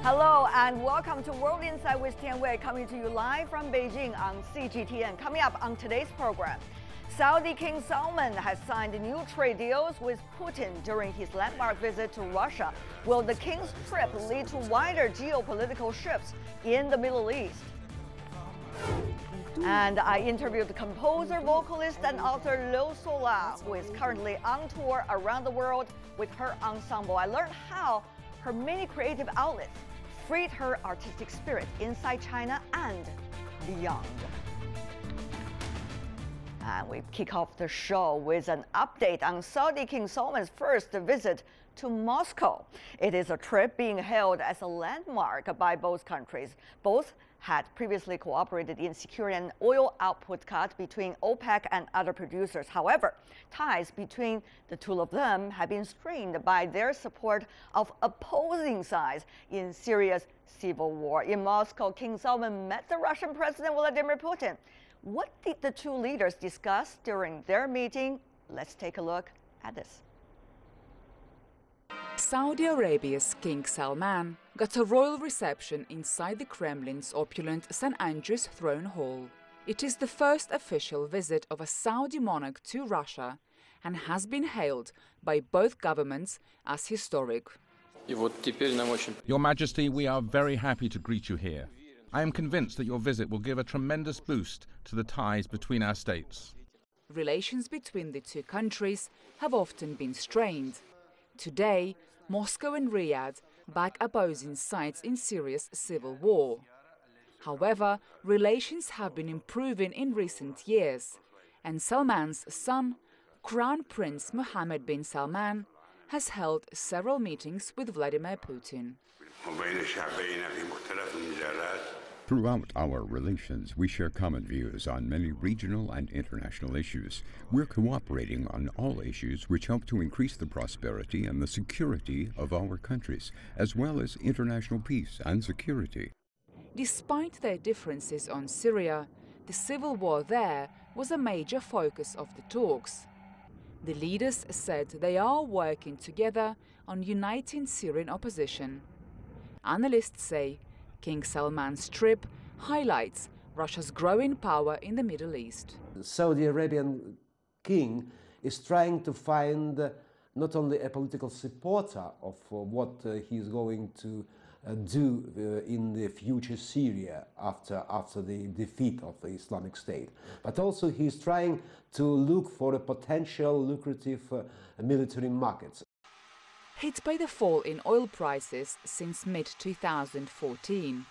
Hello and welcome to World Insight with Tian Wei, coming to you live from Beijing on CGTN. Coming up on today's program, Saudi King Salman has signed new trade deals with Putin during his landmark visit to Russia. Will the king's trip lead to wider geopolitical shifts in the Middle East? And I interviewed the composer, vocalist, and author Liu Sola, who is currently on tour around the world with her ensemble. I learned how her many creative outlets freed her artistic spirit inside China and beyond. And we kick off the show with an update on Saudi King Salman's first visit to Moscow. It is a trip being hailed as a landmark by both countries. Both had previously cooperated in securing an oil output cut between OPEC and other producers. However, ties between the two of them have been strained by their support of opposing sides in Syria's civil war. In Moscow, King Salman met the Russian President Vladimir Putin. What did the two leaders discuss during their meeting? Let's take a look at this. Saudi Arabia's King Salman got a royal reception inside the Kremlin's opulent St. Andrew's Throne Hall. It is the first official visit of a Saudi monarch to Russia and has been hailed by both governments as historic. Your Majesty, we are very happy to greet you here. I am convinced that your visit will give a tremendous boost to the ties between our states. Relations between the two countries have often been strained. Today, Moscow and Riyadh back opposing sides in Syria's civil war. However, relations have been improving in recent years, and Salman's son, Crown Prince Mohammed bin Salman, has held several meetings with Vladimir Putin. Throughout our relations, we share common views on many regional and international issues. We're cooperating on all issues which help to increase the prosperity and the security of our countries, as well as international peace and security. Despite their differences on Syria, the civil war there was a major focus of the talks. The leaders said they are working together on uniting Syrian opposition. Analysts say King Salman's trip highlights Russia's growing power in the Middle East. The Saudi Arabian king is trying to find not only a political supporter of what he's going to do in the future Syria after the defeat of the Islamic State, but also he's trying to look for a potential lucrative military markets. Hit by the fall in oil prices since mid-2014,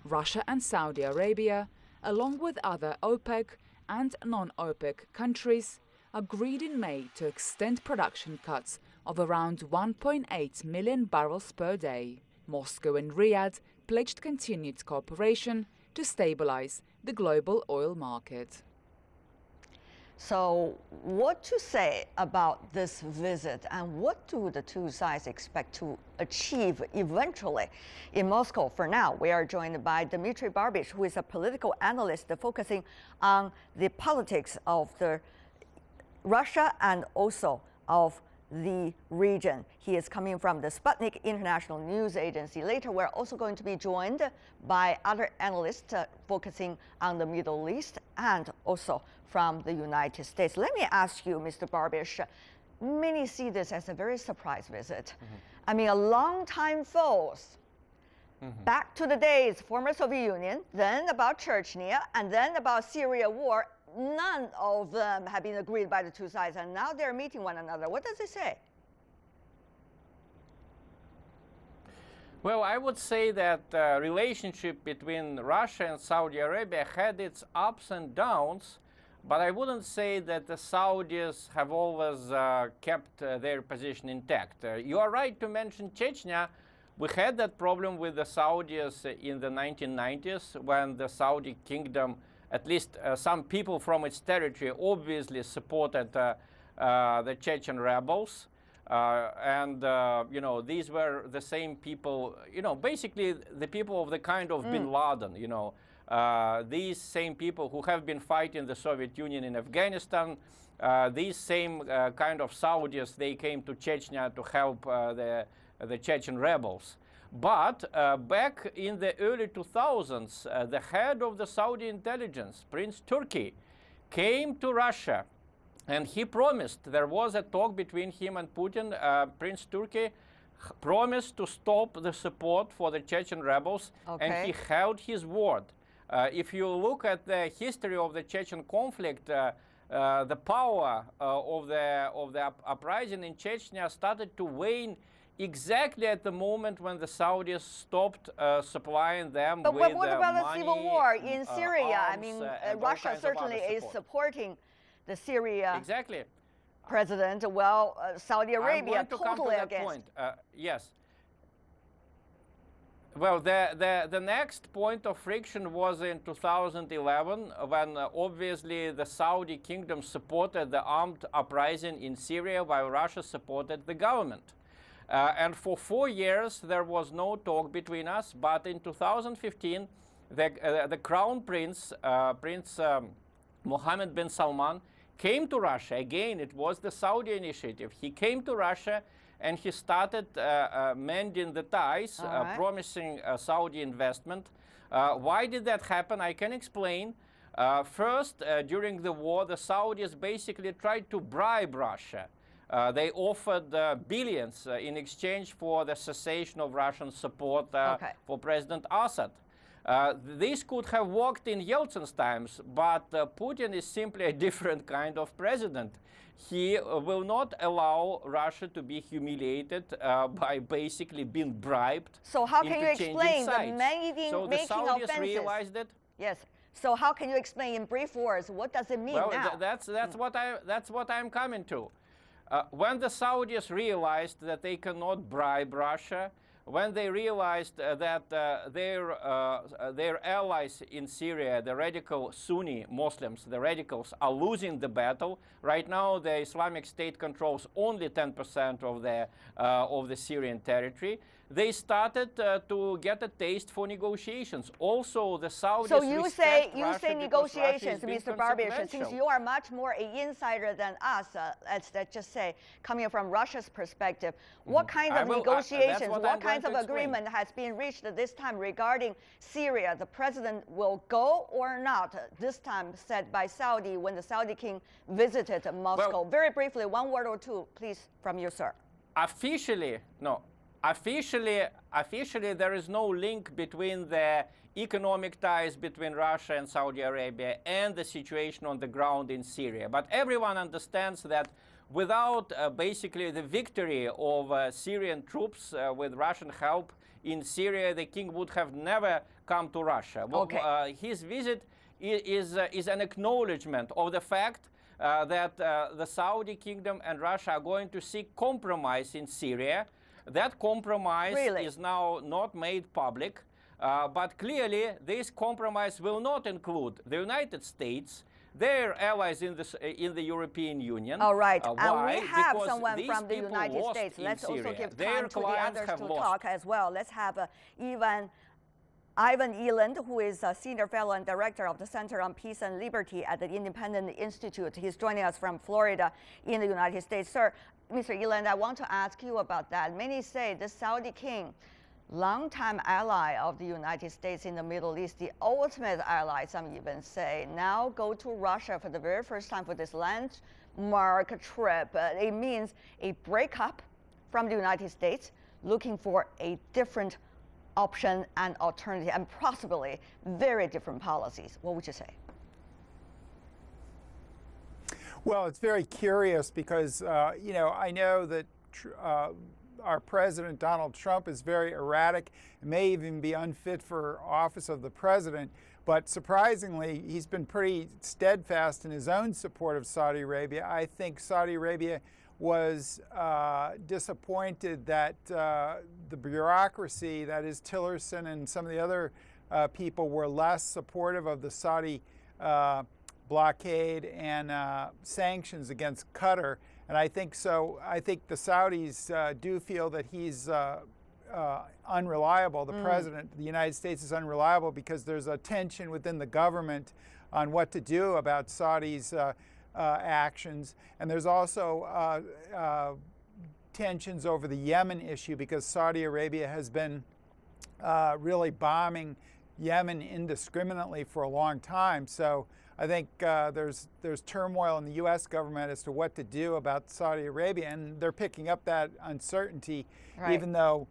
Russia and Saudi Arabia, along with other OPEC and non-OPEC countries, agreed in May to extend production cuts of around 1.8 million barrels per day. Moscow and Riyadh pledged continued cooperation to stabilize the global oil market. So what to say about this visit, and what do the two sides expect to achieve eventually? In Moscow, for now, we are joined by Dmitry Barbish, who is a political analyst focusing on the politics of Russia and also of the region. He is coming from the Sputnik International News Agency. Later, we're also going to be joined by other analysts focusing on the Middle East and also from the United States. Let me ask you, Mr. Barbish, many see this as a very surprise visit. I mean, a long-time foes, back to the days, former Soviet Union, then about Chechnya, and then about Syria war. None of them have been agreed by the two sides, and now they're meeting one another. What does it say? Well, I would say that the relationship between Russia and Saudi Arabia had its ups and downs, but I wouldn't say that the Saudis have always kept their position intact. You are right to mention Chechnya. We had that problem with the Saudis in the 1990s when the Saudi kingdom, at least some people from its territory, obviously supported the Chechen rebels. You know, these were the same people, you know, basically the people of the kind of bin Laden, you know, these same people who have been fighting the Soviet Union in Afghanistan, these same kind of Saudis, they came to Chechnya to help the Chechen rebels. But back in the early 2000s, the head of the Saudi intelligence, Prince Turki, came to Russia, and he promised, there was a talk between him and Putin. Prince Turki promised to stop the support for the Chechen rebels, and he held his word. If you look at the history of the Chechen conflict, the power of the uprising in Chechnya started to wane exactly at the moment when the Saudis stopped supplying them with money. But what about the civil war in Syria? I mean, Russia certainly is supporting the Syria president. Well, Saudi Arabia totally against. Yes. Well, the next point of friction was in 2011, when obviously the Saudi kingdom supported the armed uprising in Syria while Russia supported the government. And for 4 years there was no talk between us, but in 2015 the crown prince, Prince Mohammed bin Salman, came to Russia. Again, it was the Saudi initiative. He came to Russia and he started mending the ties, promising Saudi investment. Why did that happen? I can explain. First, during the war, the Saudis basically tried to bribe Russia. They offered billions in exchange for the cessation of Russian support for President Assad. This could have worked in Yeltsin's times, but Putin is simply a different kind of president. He will not allow Russia to be humiliated by basically being bribed. So how can you explain the so making the Saudis offenses? Realized it. Yes. So how can you explain in brief words what does it mean now? That's what I'm coming to. When the Saudis realized that they cannot bribe Russia, when they realized that their allies in Syria, the radical Sunni Muslims, the radicals, are losing the battle. Right now, the Islamic State controls only 10% of the Syrian territory. They started to get a taste for negotiations. Also, the Saudis So you say negotiations, Mr. Barbish, since you are much more an insider than us, let's just say, coming from Russia's perspective, what kinds of negotiations, what kinds of agreement has been reached this time regarding Syria? The president will go or not, this time said by Saudi when the Saudi king visited Moscow. Well, very briefly, one word or two, please, from you, sir. Officially, no. Officially, there is no link between the economic ties between Russia and Saudi Arabia and the situation on the ground in Syria. But everyone understands that without basically the victory of Syrian troops with Russian help in Syria, the king would have never come to Russia. His visit is an acknowledgement of the fact that the Saudi kingdom and Russia are going to seek compromise in Syria. That compromise is now not made public, but clearly this compromise will not include the United States, their allies in the European Union. All right, why? And we have because someone from the United States. Let's also give time to the others to talk as well. Let's have Eiland, who is a senior fellow and director of the Center on Peace and Liberty at the Independent Institute. He's joining us from Florida in the United States. Sir, Mr. Eiland, I want to ask you about that. Many say the Saudi king, longtime ally of the United States in the Middle East, the ultimate ally, some even say, now go to Russia for the very first time for this landmark trip. It means a breakup from the United States, looking for a different option and alternative, and possibly very different policies. What would you say? Well, it's very curious because, you know, I know that our president, Donald Trump, is very erratic, may even be unfit for office of the president. But surprisingly, he's been pretty steadfast in his own support of Saudi Arabia. I think Saudi Arabia was disappointed that the bureaucracy, that is Tillerson and some of the other people, were less supportive of the Saudi blockade and sanctions against Qatar. And I think so. I think the Saudis do feel that he's unreliable. The president of the United States is unreliable because there's a tension within the government on what to do about Saudi's actions. And there's also tensions over the Yemen issue because Saudi Arabia has been really bombing Yemen indiscriminately for a long time. So I think there's turmoil in the U.S. government as to what to do about Saudi Arabia, and they're picking up that uncertainty, right. Even though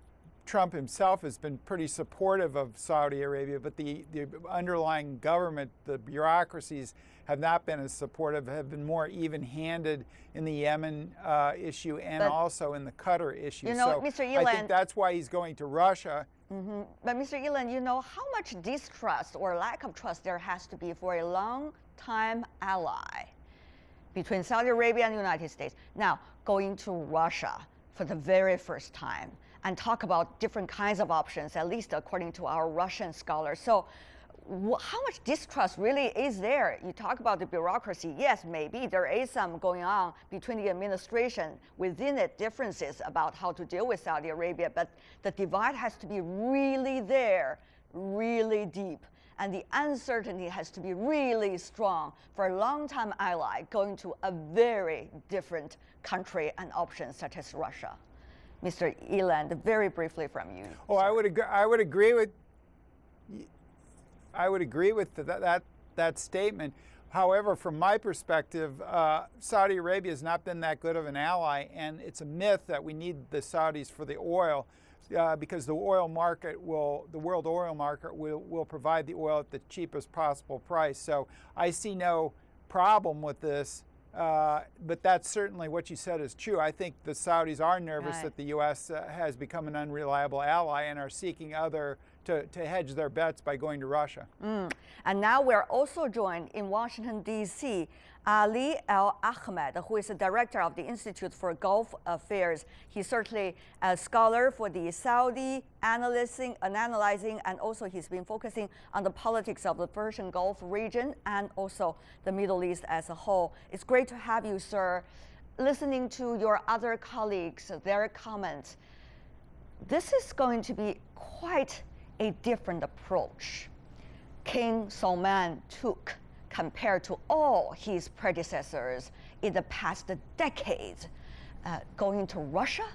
Trump himself has been pretty supportive of Saudi Arabia, but the underlying government, the bureaucracies, have not been as supportive, have been more even-handed in the Yemen issue and also in the Qatar issue. You know, so Mr. Eiland, I think that's why he's going to Russia. Mm-hmm. But Mr. Eiland, you know how much distrust or lack of trust there has to be for a long-time ally between Saudi Arabia and the United States. Now, going to Russia for the very first time and talk about different kinds of options, at least according to our Russian scholars. So how much distrust really is there? You talk about the bureaucracy. Yes, maybe there is some going on between the administration, within it, differences about how to deal with Saudi Arabia, but the divide has to be really there, really deep. And the uncertainty has to be really strong for a long-time ally going to a very different country and option such as Russia. Mr. Eiland, very briefly from you. Oh, I would agree with that statement. However, from my perspective, Saudi Arabia has not been that good of an ally, and it's a myth that we need the Saudis for the oil, because the world oil market will provide the oil at the cheapest possible price. So I see no problem with this. But that's certainly what you said is true. I think the Saudis are nervous that the U.S. Has become an unreliable ally and are seeking to hedge their bets by going to Russia. And now we're also joined in Washington, D.C., AlAhmed, who is the director of the Institute for Gulf Affairs. He's certainly a scholar for the Saudi analyzing, and also he's been focusing on the politics of the Persian Gulf region and also the Middle East as a whole. It's great to have you, sir. Listening to your other colleagues, their comments, this is going to be quite a different approach King Salman took compared to all his predecessors in the past decades, going to Russia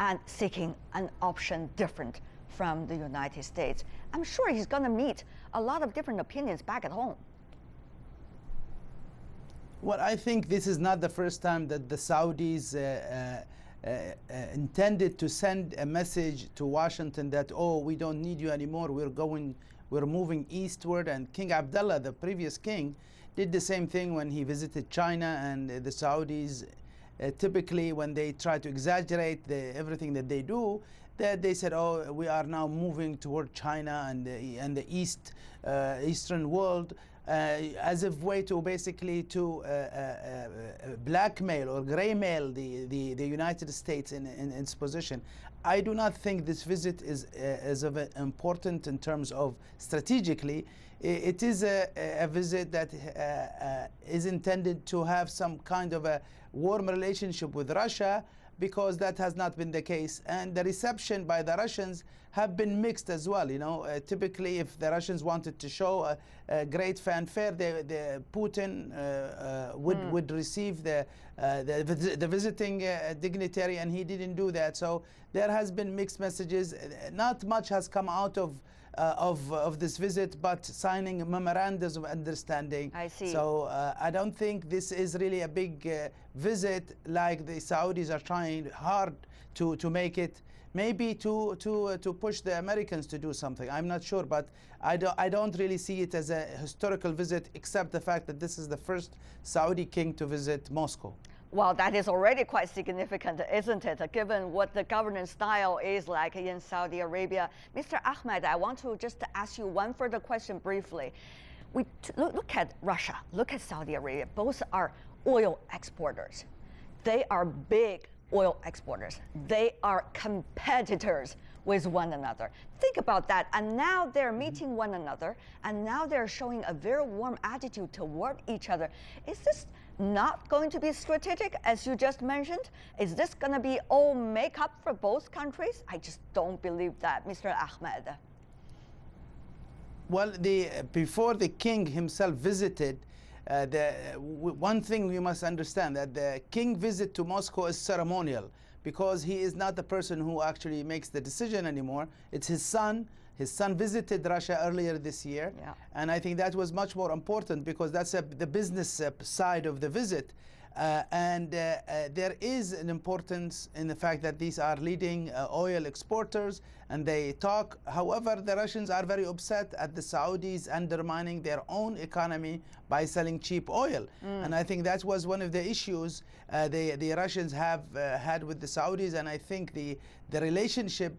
and seeking an option different from the United States. I'm sure he's going to meet a lot of different opinions back at home. Well, I think this is not the first time that the Saudis intended to send a message to Washington that, oh, we don't need you anymore, we're moving eastward. And King Abdullah, the previous king, did the same thing when he visited China. And the Saudis, typically when they try to exaggerate everything that they do, they said, oh, we are now moving toward China and the eastern world, as a way to basically blackmail or graymail the United States in its position. I do not think this visit is of important in terms of strategically. It is a visit that is intended to have some kind of a warm relationship with Russia, because that has not been the case. And the reception by the Russians have been mixed as well. You know, typically if the Russians wanted to show a great fanfare, Putin would receive the visiting dignitary, and he didn't do that. So there has been mixed messages. Not much has come out of this visit, but signing memorandums of understanding. I see. So I don't think this is really a big visit like the Saudis are trying hard to make it. Maybe to push the Americans to do something. I'm not sure, but I don't really see it as a historical visit, except the fact that this is the first Saudi king to visit Moscow. Well, that is already quite significant, isn't it, given what the governance style is like in Saudi Arabia. Mr. Ahmed, I want to just ask you one further question briefly. We look at Russia, look at Saudi Arabia. Both are oil exporters. They are big oil exporters. They are competitors with one another. Think about that. And now they're meeting one another, and now they're showing a very warm attitude toward each other. Is this not going to be strategic, as you just mentioned? Is this going to be all make-up for both countries? I just don't believe that, Mr. Ahmed. Well, before the king himself visited, one thing we must understand, that the king visit to Moscow is ceremonial, because he is not the person who actually makes the decision anymore. It's his son, His son visited Russia earlier this year, and I think that was much more important because that's the business side of the visit. There is an importance in the fact that these are leading oil exporters, and they talk. However, the Russians are very upset at the Saudis undermining their own economy by selling cheap oil. And I think that was one of the issues the Russians have had with the Saudis, and I think the relationship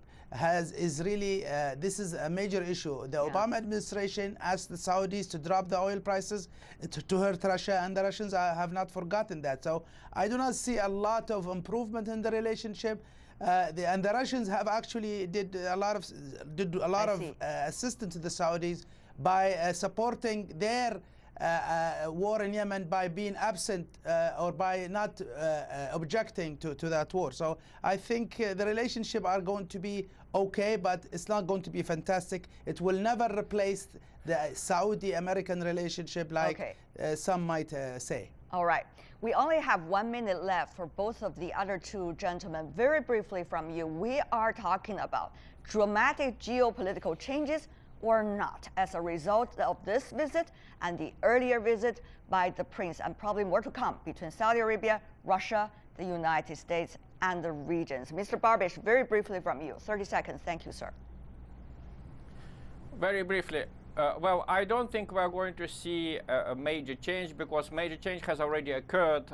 is really, this is a major issue. The Obama administration asked the Saudis to drop the oil prices to hurt Russia, and the Russians have not forgotten that. So I do not see a lot of improvement in the relationship. And the Russians have actually did a lot of assistance to the Saudis by supporting their war in Yemen by being absent or by not objecting to that war. So I think the relationship are going to be okay, but it's not going to be fantastic. It will never replace the Saudi-American relationship like some might say. All right. We only have 1 minute left for both of the other two gentlemen. Very briefly from you, we are talking about dramatic geopolitical changes or not as a result of this visit and the earlier visit by the prince, and probably more to come between Saudi Arabia, Russia, the United States, and the regions. Mr. Barbish, very briefly from you. 30 seconds. Thank you, sir. Very briefly. Well, I don't think we're going to see a major change, because major change has already occurred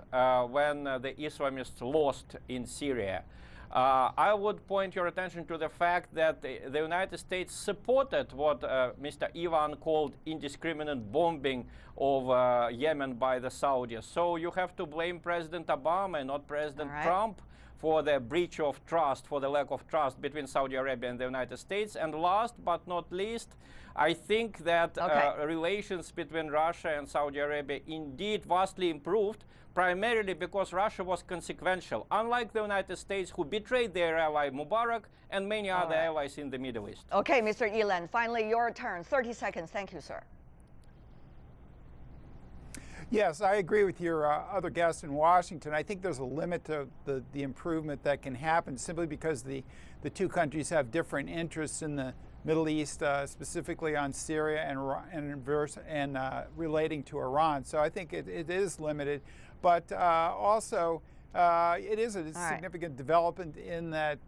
when the Islamists lost in Syria. I would point your attention to the fact that the United States supported what Mr. Eiland called indiscriminate bombing of Yemen by the Saudis. So you have to blame President Obama and not President Trump for the breach of trust, for the lack of trust between Saudi Arabia and the United States. And last but not least, I think that relations between Russia and Saudi Arabia indeed vastly improved, primarily because Russia was consequential, unlike the United States, who betrayed their ally Mubarak and many other allies in the Middle East. Okay, Mr. Eiland, finally your turn. 30 seconds. Thank you, sir. Yes, I agree with your other guests in Washington. I think there's a limit to the improvement that can happen simply because the two countries have different interests in the Middle East, specifically on Syria and relating to Iran. So I think it is limited, but also it is a significant development in that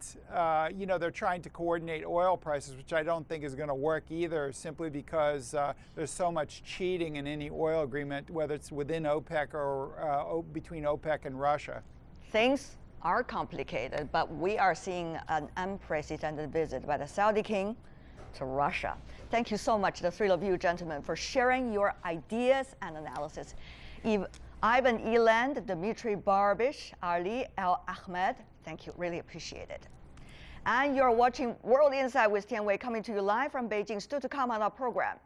you know, they're trying to coordinate oil prices, which I don't think is going to work either, simply because there's so much cheating in any oil agreement, whether it's within OPEC or between OPEC and Russia. Things are complicated, but we are seeing an unprecedented visit by the Saudi king to Russia. Thank you so much, the three of you gentlemen, for sharing your ideas and analysis. Ivan Eiland, Dmitry Barbish, Ali AlAhmed, thank you, really appreciate it. And you're watching World Insight with Tian Wei, coming to you live from Beijing. Still to come on our program,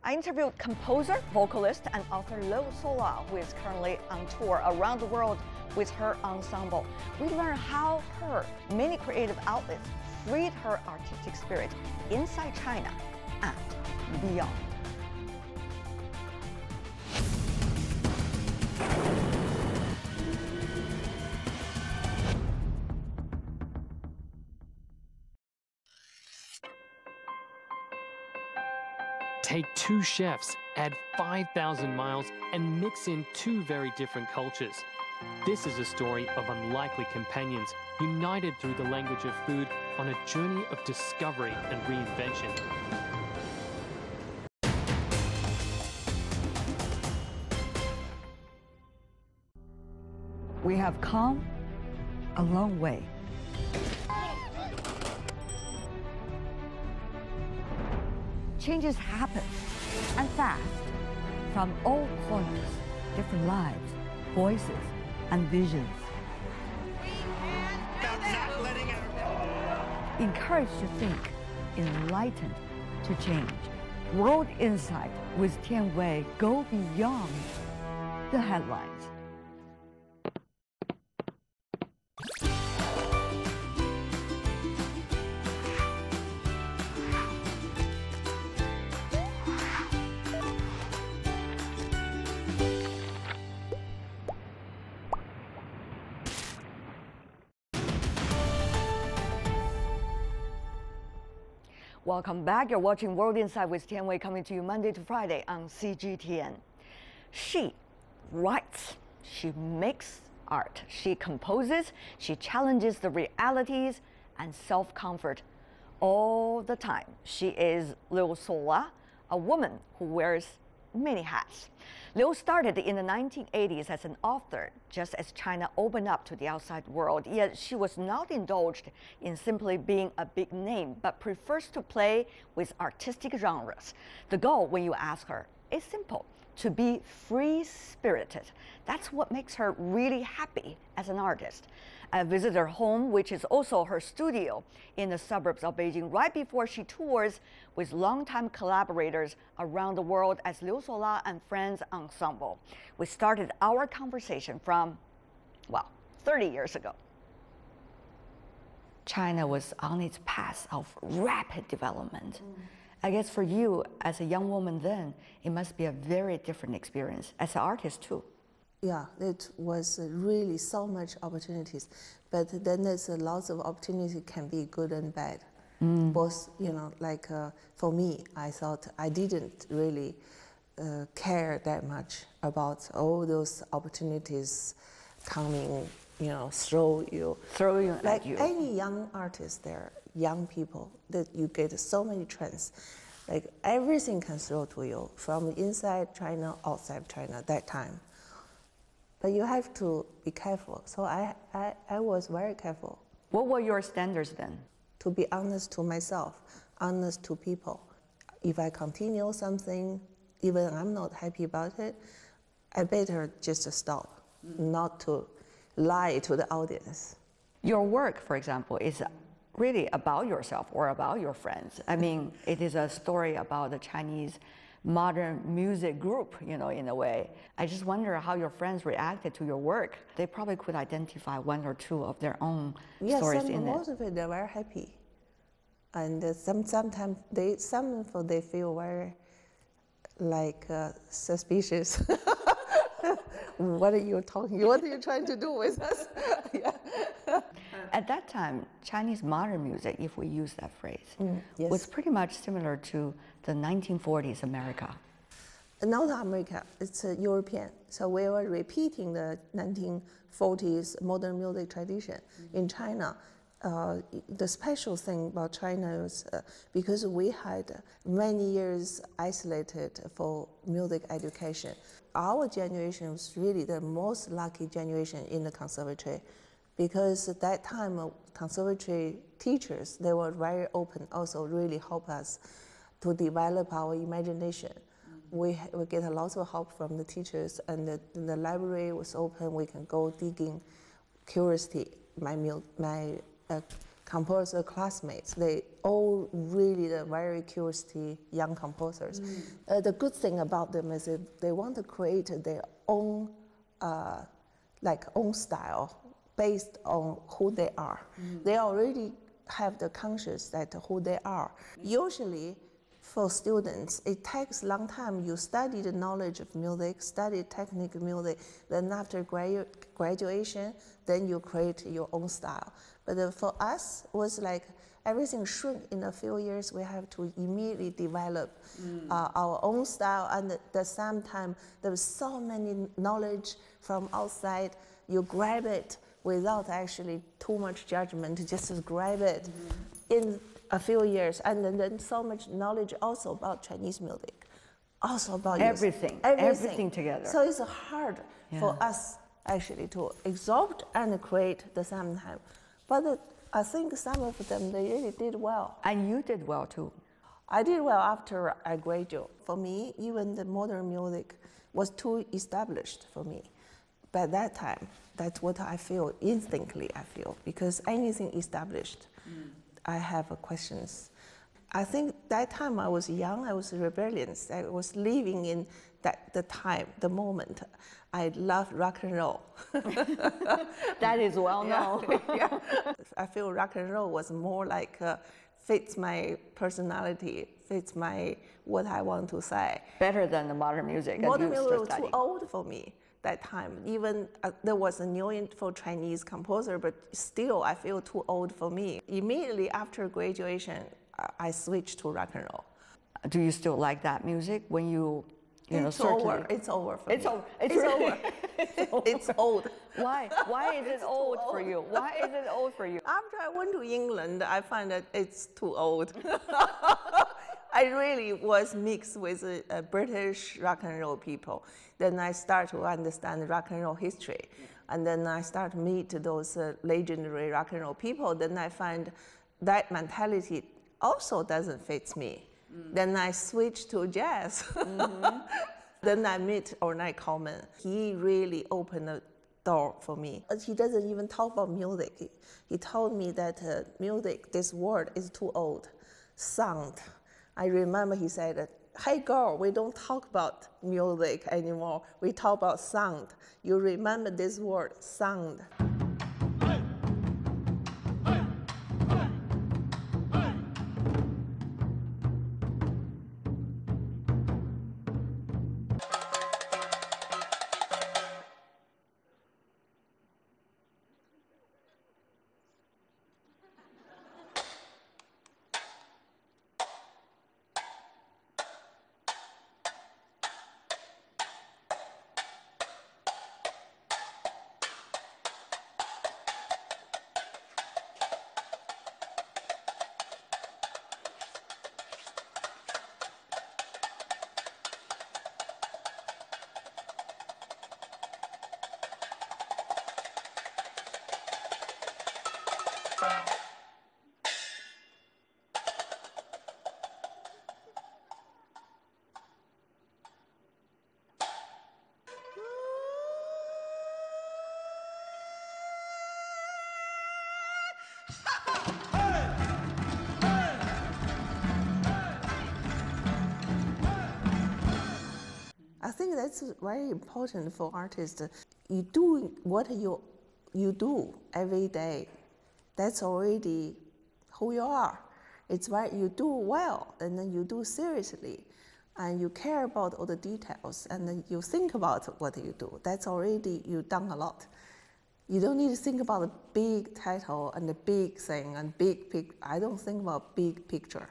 I interviewed composer, vocalist, and author Liu Sola, who is currently on tour around the world with her ensemble. We learn how her many creative outlets freed her artistic spirit inside China and beyond. Take two chefs, add 5,000 miles, and mix in two very different cultures. This is a story of unlikely companions united through the language of food on a journey of discovery and reinvention. We have come a long way. Changes happen, and fast, from all corners, different lives, voices, and visions. Encouraged to think, enlightened to change. World Insight with Tian Wei go beyond the headlines. Welcome back. You're watching World Insight with Tian Wei, coming to you Monday to Friday on CGTN. She writes, she makes art, she composes, she challenges the realities and self-comfort all the time. She is Liu Sola, a woman who wears many hats. Liu started in the 1980s as an author, just as China opened up to the outside world, yet she was not indulged in simply being a big name, but prefers to play with artistic genres. The goal, when you ask her, is simple: to be free-spirited. That's what makes her really happy as an artist. I visited her home, which is also her studio, in the suburbs of Beijing, right before she tours with longtime collaborators around the world as Liu Sola and Friends Ensemble. We started our conversation from, well, 30 years ago. China was on its path of rapid development. I guess for you, as a young woman then, it must be a very different experience, as an artist too. Yeah, it was really so much opportunities, but then there's lots of opportunity can be good and bad. Both, you know, like for me, I thought I didn't really care that much about all those opportunities coming, you know, throw you Like any young artist there, young people, that you get so many trends. Like everything can throw to you from inside China, outside China that time. But you have to be careful. So I was very careful. What were your standards then? To be honest to myself, honest to people. If I continue something, even I'm not happy about it, I better just stop, not to lie to the audience. Your work, for example, is really about yourself or about your friends. I mean, it is a story about the Chinese modern music group, you know, in a way. I just wonder how your friends reacted to your work. They probably could identify one or two of their own stories in it. Most of it, they're very happy. And sometimes some of them, they feel very like suspicious. What are you talking? What are you trying to do with us? Yeah. At that time, Chinese modern music, if we use that phrase, yes. was pretty much similar to the 1940s America. Not America, it's European. So we were repeating the 1940s modern music tradition. In China, the special thing about China is because we had many years isolated for music education. Our generation was really the most lucky generation in the conservatory, because at that time, conservatory teachers, they were very open, also really help us to develop our imagination. We get a lot of help from the teachers, and the library was open. We can go digging. Curiosity, my composer classmates, they all really very curiosity young composers. The good thing about them is that they want to create their own, own style based on who they are. They already have the conscious that who they are. Usually, for students, it takes a long time. You study the knowledge of music, study technical music, then after graduation, then you create your own style. But for us, it was like everything shrunk in a few years. We have to immediately develop our own style, and at the same time, there was so many knowledge from outside. You grab it without actually too much judgment, just grab it in a few years, and then so much knowledge also about Chinese music, also about everything together. So it's hard for us actually to absorb and create at the same time. But I think some of them, they really did well. And you did well too. I did well after I graduated. For me, even the modern music was too established for me. By that time, that's what I feel, instinctively I feel, because anything established, I have questions. I think that time I was young, I was rebellious, I was living in the time, the moment. I love rock and roll. That is well known. Yeah. I feel rock and roll was more like fits my personality, fits what I want to say. Better than the modern music. Modern music was too old for me that time. Even there was a new for Chinese composer, but still I feel too old for me. Immediately after graduation, I switched to rock and roll. Do you still like that music when you know, it's over. It's over for it's me. Over. It's over. It's old. Why? Why is it old for you? Why is it old for you? After I went to England, I found that it's too old. I really was mixed with British rock and roll people. Then I start to understand rock and roll history. And then I start to meet those legendary rock and roll people. Then I find that mentality also doesn't fit me. Then I switch to jazz. Then I meet Ornette Coleman. He really opened the door for me. He doesn't even talk about music. He told me that music, this word is too old. Sound. I remember he said, hey girl, we don't talk about music anymore. We talk about sound. You remember this word, sound. I think that's very important for artists. You do what you do every day. That's already who you are. It's what you do well, and then you do seriously, and you care about all the details, and then you think about what you do. That's already, you've done a lot. You don't need to think about the big title and the big thing and I don't think about big picture.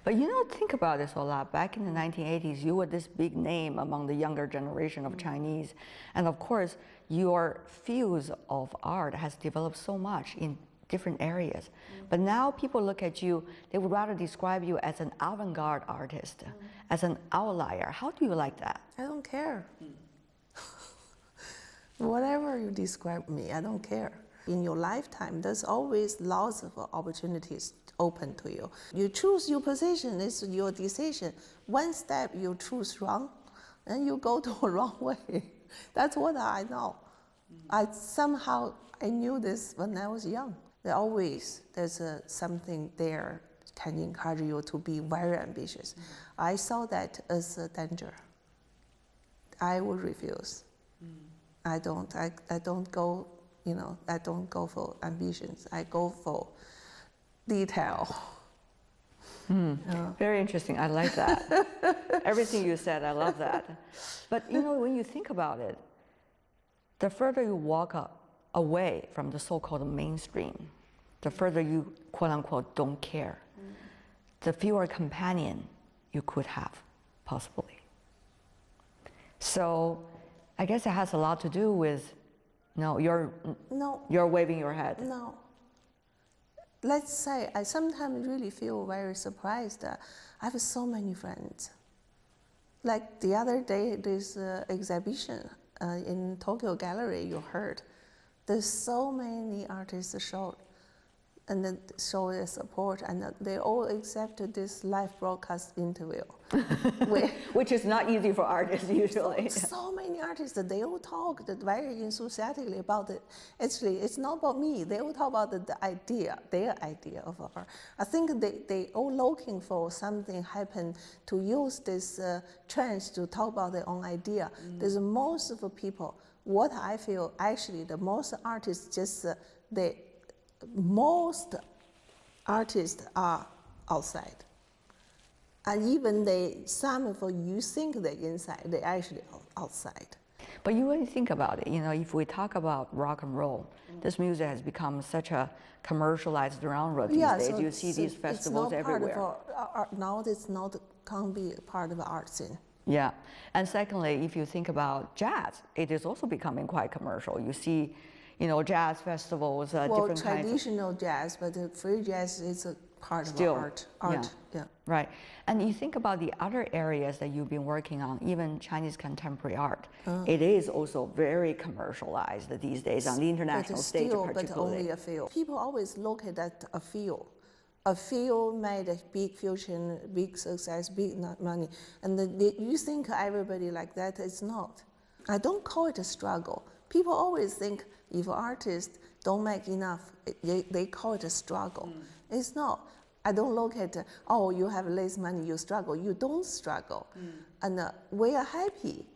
But you know, think about this a lot. Back in the 1980s, you were this big name among the younger generation of Chinese. And of course, your fields of art has developed so much in different areas. But now people look at you, they would rather describe you as an avant-garde artist, as an outlier. How do you like that? I don't care. Whatever you describe me, I don't care. In your lifetime, there's always lots of opportunities open to you. You choose your position, it's your decision. One step you choose wrong, then you go to a wrong way. That's what I know. I knew this when I was young. There's something there can encourage you to be very ambitious. I saw that as a danger. I would refuse. I don't go, I don't go for ambitions. I go for detail. Very interesting. I like that. Everything you said, I love that. But when you think about it, the further you walk away from the so-called mainstream, the further you, quote unquote, don't care, the fewer companion you could have, possibly. So I guess it has a lot to do with, you're waving your head. No. Let's say I sometimes really feel very surprised. I have so many friends. Like the other day, this exhibition in Tokyo Gallery, you heard. There's so many artists showed and then show their support, and they all accepted this live broadcast interview. Which is not easy for artists usually. So many artists, they all talked very enthusiastically about it. Actually, it's not about me. They all talk about their idea of art. I think they all looking for something happen to use this chance to talk about their own idea. There's most of the people, what I feel, actually, the most artists most artists are outside. And even some of you think they're inside, they're actually outside. But you really think about it, if we talk about rock and roll, this music has become such a commercialized genre these days. So you see these festivals everywhere. Now it's not can't be part of the art scene. Yeah, and secondly, if you think about jazz, it is also becoming quite commercial. You see, jazz festivals, different kinds of traditional jazz, but free jazz is a part still, of art. Yeah. Right, and you think about the other areas that you've been working on, even Chinese contemporary art. It is also very commercialized these days on the international stage, particularly. But only a few. People always look at that a few. A few made a big fusion, big success, big money, and you think everybody like that. It's not. I don't call it a struggle. People always think if artists don't make enough, they call it a struggle. It's not. I don't look at, you have less money, you struggle. You don't struggle. And we are happy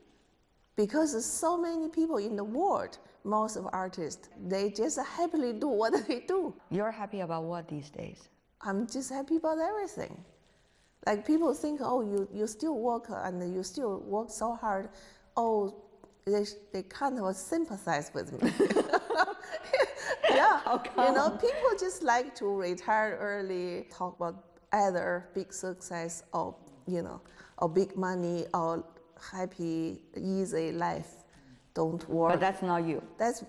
because there's so many people in the world, most of artists, they just happily do what they do. You're happy about what these days? I'm just happy about everything. Like people think, you still work and you still work so hard. They kind of sympathize with me. Yeah, people just like to retire early, talk about either big success or big money or happy, easy life. Don't work. But that's not you.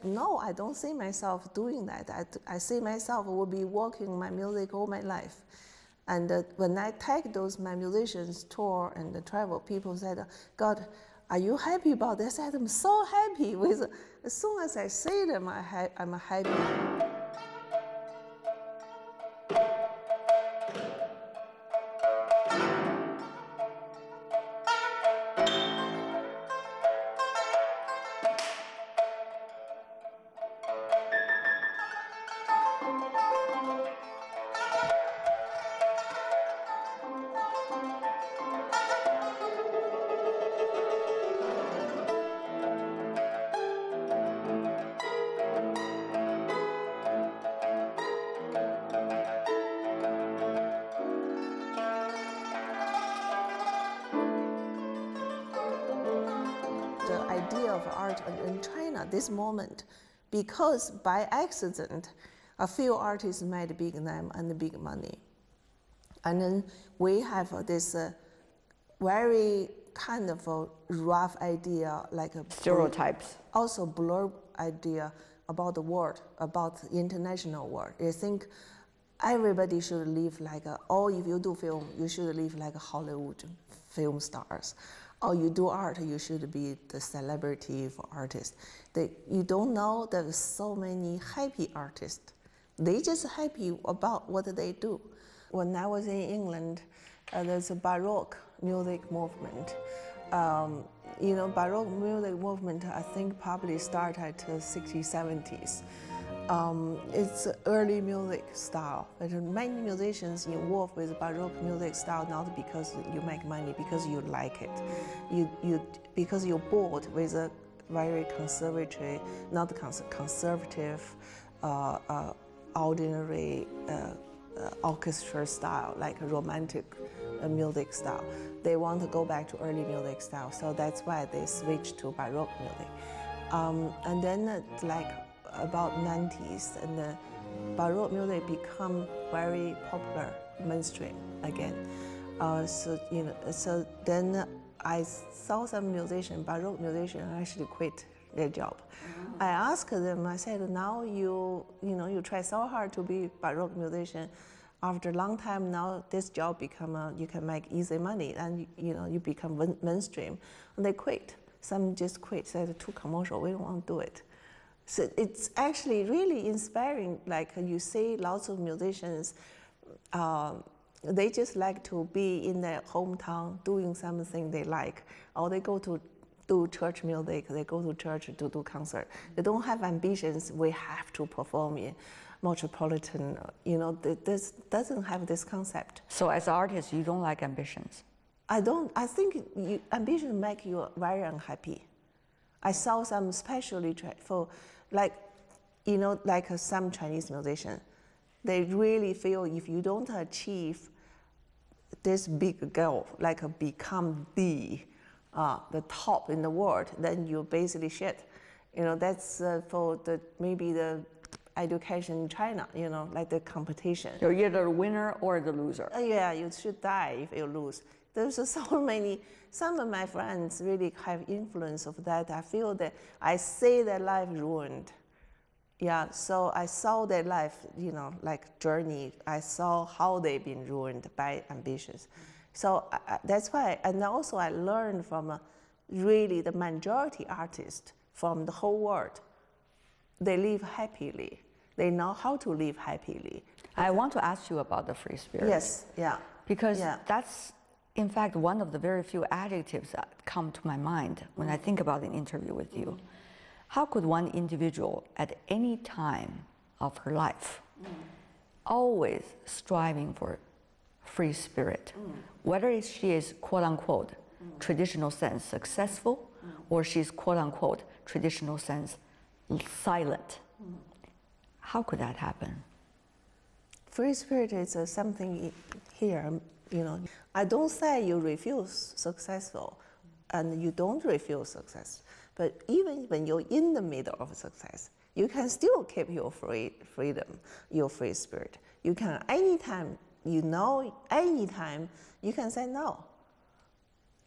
No, I don't see myself doing that. I see myself will be working my music all my life. And when I take my musicians tour and travel, people said, God, are you happy about this? I said, I'm so happy. As soon as I see them, I'm happy. The idea of art in China, this moment, because by accident, a few artists made big name and big money. And then we have this very kind of a rough idea, like a stereotypes. Also blurred idea about the world, about the international world. I think everybody should live like if you do film, you should live like Hollywood film stars. Or you do art, you should be the celebrity for artists. You don't know there's so many happy artists. They just happy about what they do. When I was in England, there's a Baroque music movement. Baroque music movement, I think probably started at the 60s, 70s. It's early music style. But many musicians involved with Baroque music style not because you make money, because you like it. Because you're bored with a very conservative, not conservative, ordinary orchestra style, like a romantic music style. They want to go back to early music style, so that's why they switched to Baroque music. And then about 90s, and the Baroque music become very popular, mainstream again. So then I saw some Baroque musicians actually quit their job. I asked them, I said, now you try so hard to be Baroque musician. After a long time now, this job become you can make easy money, and you become mainstream. And they quit. Some just quit, said too commercial, we don't want to do it. So it's actually really inspiring. Like you see lots of musicians, they just like to be in their hometown doing something they like, or they go to do church music, they go to church to do concert. They don't have ambitions, we have to perform in metropolitan, this doesn't have this concept. So as artists, you don't like ambitions? I think ambition make you very unhappy. I saw some especially for some Chinese musicians, they really feel if you don't achieve this big goal, like become the the top in the world, then you basically shit. You know, that's for maybe the education in China, you know, like the competition. You're either the winner or the loser. Yeah, you should die if you lose. There's so many, some of my friends really have influence of that. I feel that I see their life ruined. Yeah, so I saw their life, you know, like journey. I saw how they've been ruined by ambitions. So that's why, and also I learned from really the majority artists from the whole world. They live happily. They know how to live happily. I want to ask you about the free spirit. Yes, yeah. Because that's, in fact, one of the very few adjectives that come to my mind when I think about an interview with you. How could one individual at any time of her life always striving for free spirit, whether she is quote-unquote traditional sense successful or she's quote-unquote traditional sense silent? How could that happen? Free spirit is something here, you know. I don't say you refuse successful and you don't refuse success, but even when you're in the middle of success, you can still keep your freedom, your free spirit. You can anytime, you know, anytime you can say no.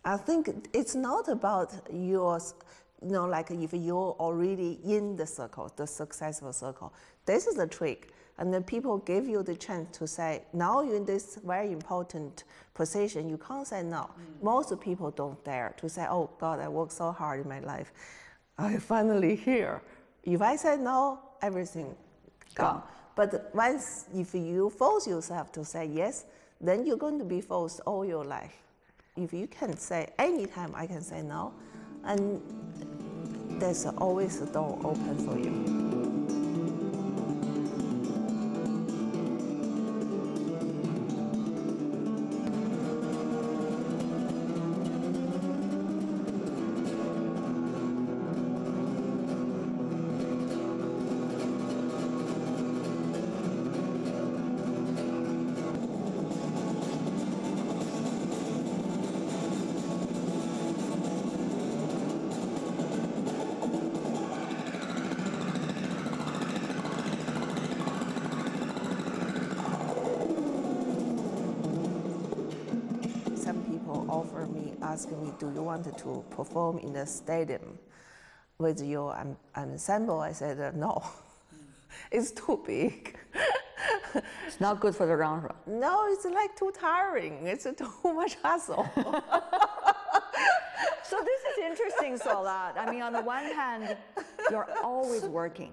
I think it's not about yours, you know, like if you're already in the circle, the successful circle. This is the trick. And then people give you the chance to say, now you're in this very important position, you can't say no. Most people don't dare to say, oh God, I worked so hard in my life. I'm finally here. If I say no, everything gone. But once, if you force yourself to say yes, then you're going to be forced all your life. If you can say, anytime I can say no, and there's always a door open for you. Asking me, do you want to perform in a stadium with your ensemble? I said, no, it's too big. It's not good for the long run. No, it's like too tiring. It's too much hassle. So this is interesting, Sola. I mean, on the one hand, you're always working.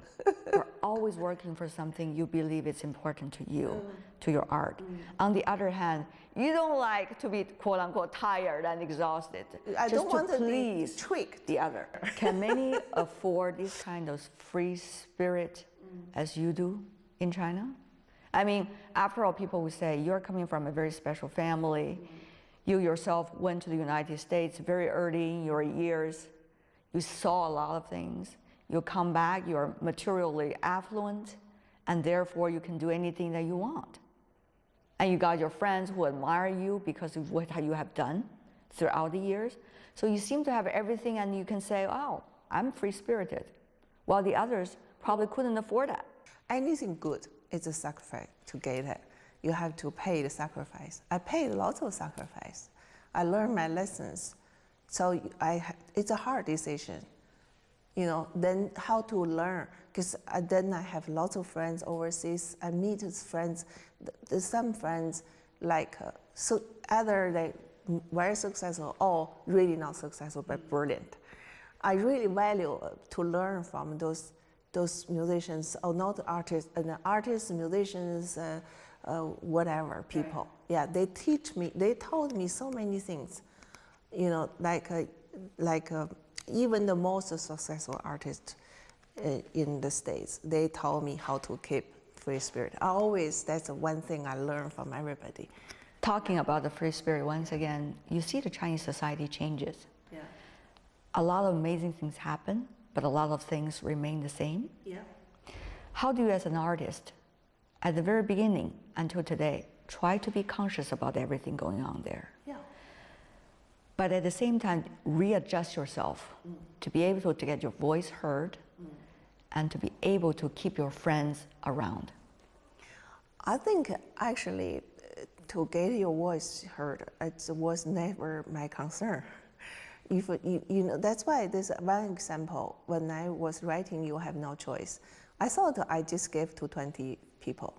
You're always working for something you believe is important to you, to your art. On the other hand, you don't like to be quote-unquote tired and exhausted. I don't want to please be tricked. The other. Can many afford this kind of free spirit as you do in China? I mean, after all, people would say you're coming from a very special family. You yourself went to the United States very early in your years. You saw a lot of things. You come back, you're materially affluent, and therefore you can do anything that you want. And you got your friends who admire you because of what you have done throughout the years. So you seem to have everything, and you can say, oh, I'm free-spirited, while the others probably couldn't afford that. Anything good is a sacrifice to get it. You have to pay the sacrifice. I paid lots of sacrifice. I learned my lessons. So it's a hard decision. You know, then how to learn, because then I have lots of friends overseas. I meet friends, some friends like, so either they very successful or really not successful but brilliant. I really value to learn from those musicians, or not artists, artists, musicians, whatever people. Yeah, they teach me, they told me so many things. You know, like even the most successful artists in the States, they told me how to keep free spirit. That's one thing I learned from everybody. Talking about the free spirit, once again, you see the Chinese society changes. Yeah. A lot of amazing things happen, but a lot of things remain the same. Yeah. How do you, as an artist, at the very beginning until today, try to be conscious about everything going on there? Yeah. but at the same time, readjust yourself to be able to get your voice heard and to be able to keep your friends around? I think actually to get your voice heard, it was never my concern. If you know, that's why there's one example. When I was writing You Have No Choice, I thought I just gave to 20 people.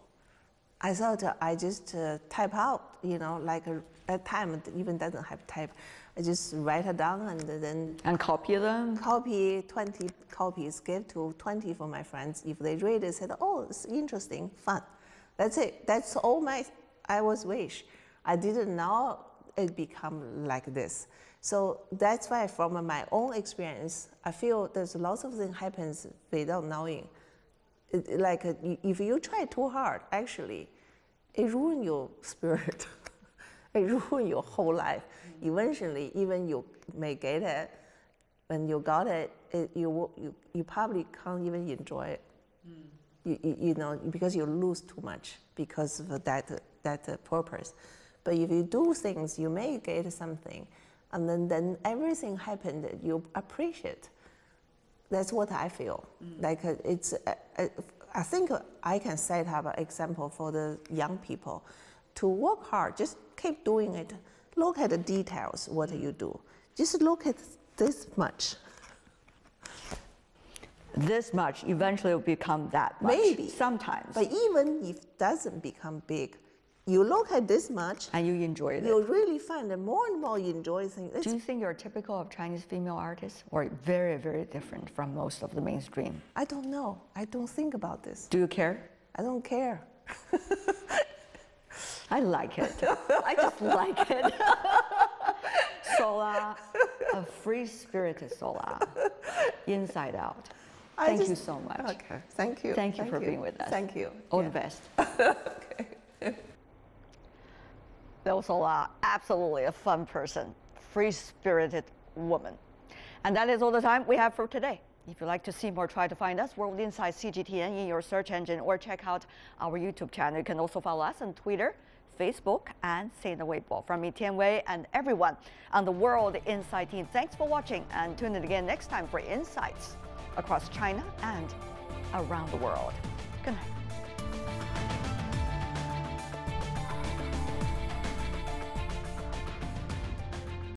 I thought I just type out, you know, like at time it even doesn't have type. I just write it down and then and copy them. Copy 20 copies, give to 20 for my friends. If they read it, said, "Oh, it's interesting, fun." That's it. That's all I was wish. I didn't know it become like this. So that's why, from my own experience, I feel there's lots of things happens without knowing. Like if you try too hard, actually, it ruins your spirit. It ruins your whole life. Eventually, even you may get it. When you got it, you probably can't even enjoy it. You know, because you lose too much because of that purpose. But if you do things, you may get something, and then everything happened. You appreciate. That's what I feel. Like it's. I think I can set up an example for the young people to work hard. Just keep doing it. Look at the details. What you do. Just look at this much. This much eventually will become that much. Maybe sometimes. But even if it doesn't become big, you look at this much and you enjoy it. You'll really find that more and more you enjoy things. Do you think you're typical of Chinese female artists, or very, very different from most of the mainstream? I don't know. I don't think about this. Do you care? I don't care. I like it. I just like it. Sola, a free-spirited Sola, inside out. Thank you so much. Okay, thank you. Thank you for being with us. Thank you. All the best. Okay. That was Sola, absolutely a fun person, free-spirited woman. And that is all the time we have for today. If you'd like to see more, try to find us, World Insight CGTN, in your search engine, or check out our YouTube channel. You can also follow us on Twitter, Facebook, and Sina Weibo. From me, Tian Wei, and everyone on the World Insight team, thanks for watching, and tune in again next time for insights across China and around the world. Good night.